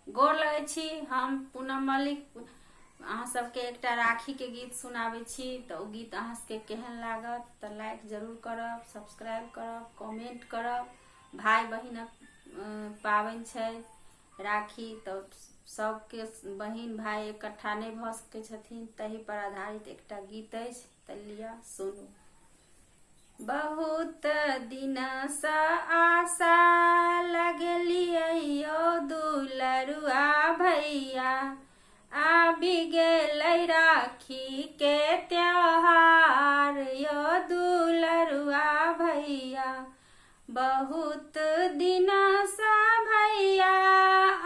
गोर लगै छी। हम पूनम मलिक अहाँ सबके एकटा राखी के गीत सुनाबै छी। तऽ ओ गीत अहाँ सबके केहन लागत तऽ लाइक जरूर करब, सब्सक्राइब करब, कमेंट करब। भाई बहिनक पाबनि छै राखी, तऽ सबके बहिन भाई इकट्ठा नहीं भऽ सकै छथिन, तही पर आधारित एकटा गीत अछि। तऽ लिअ सुनू। बहुत दिनसँ आशा लगलियै यौ दुलरुआ भैया, आबि गेलै राखी के त्योहार यौ दुलरुआ भैया। बहुत दिनसँ भैया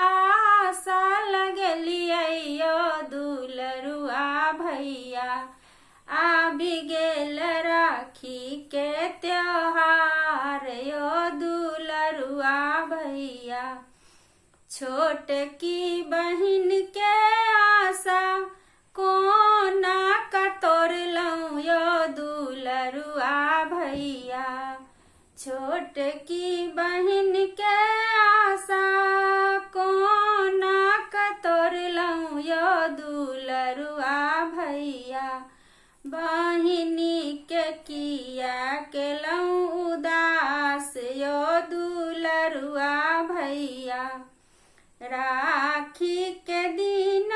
आशा लगलियै यौ दुलरुआ भैया, आबि गेल राखी के त्योहार यौ दुलरुआ भैया। छोटकी बहिन के आशा कोना कतोड़लौं यौ दुलरुआ भैया। छोटकी बहिन के आशा कोना कतोड़लौं यौ दुलरुआ भैया। बहिनी के किया केलौं उदास यौ दुलरुआ भैया। राखी के दिन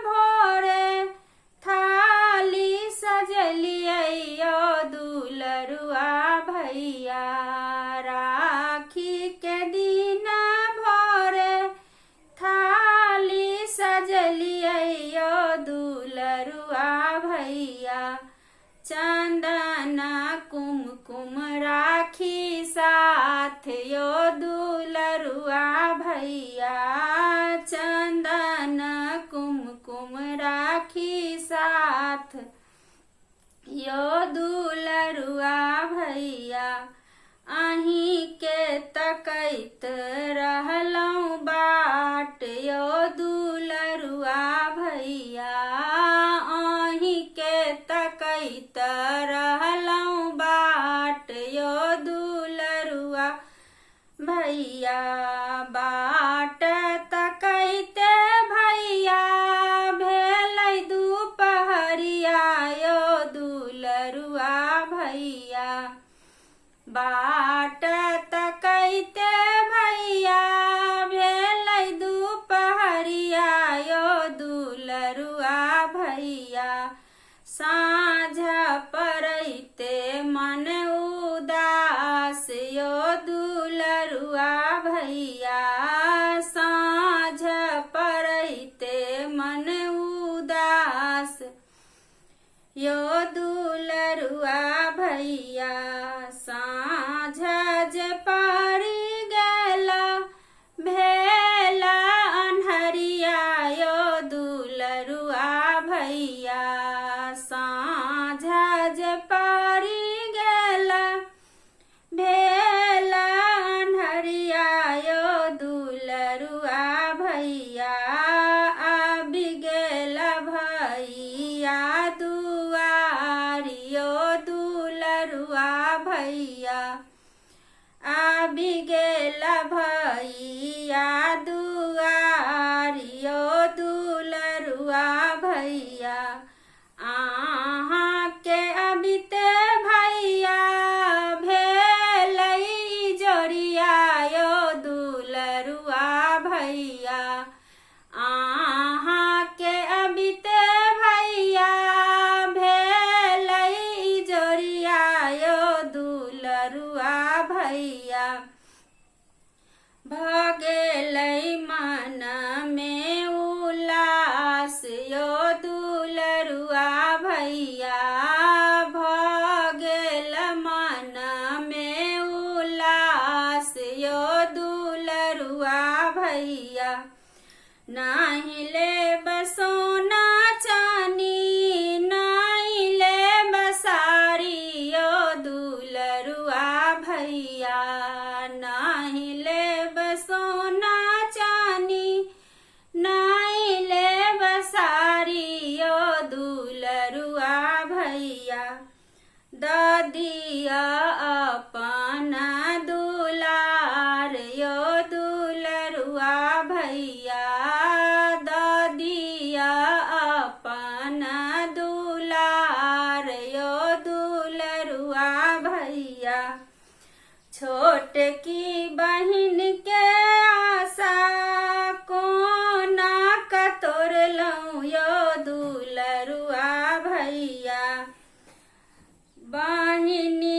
भोरे थाली सजलियै यौ दुलरुआ भैया। राखी के दिन भोरे थाली सजलियै यौ दुलरुआ भैया। चंदन कुमकुम राखी साथ यौ दुलरुआ भैया। चंदन कुमकुम राखी साथ यौ दुलरुआ भैया। अहीं के तकैत रहलौं बाट यौ दुलरुआ भैया। अहीं के तकैत रहलौं बाट यौ दुलरुआ भैया। बाट तकैते भैया भेलै दुपहरिया यौ दुलरुआ भैया। बाट तकैते भैया भेलै दुपहरिया यौ दुलरुआ भैया। साँझ पड़ैते मन उदास यौ दुलरुआ भैया। साँझ पड़ैते मन उदास यौ दुलरुआ भैया। साँझ जे पड़ि गेल भेल अन्हरिया यौ दुलरुआ भैया। साँझ जे पड़ि गेल भेल अन्हरिया यौ दुलरुआ भैया। आबि गेल भैया दुआरी यौ दुलरुआ भैया। आबि गेल भैया दुआरी यौ दुलरुआ भैया। अहाँ के अबिते भैया भेलै जोड़िया यौ दुलरुआ भैया। अहाँ के अबिते भैया भेलै जोड़िया यौ दुलरुआ भैया। भऽ गेलै मन में उल्लास यौ दुलरुआ भैया। भऽ गेल मन में उल्लास यौ दुलरुआ भैया। नहीं लेब सोना चानी नहीं लेब साड़ी यौ दुलरुआ भैया। नहीं लेब सोना चानी नहीं लेब साड़ी यौ दुलरुआ भैया। दऽ दिअ अपन दुलार यौ दुलरुआ भैया। छोट की बहिन के आशा कोना का तोड़लौं यो दुलरुआ भैया। बहिनी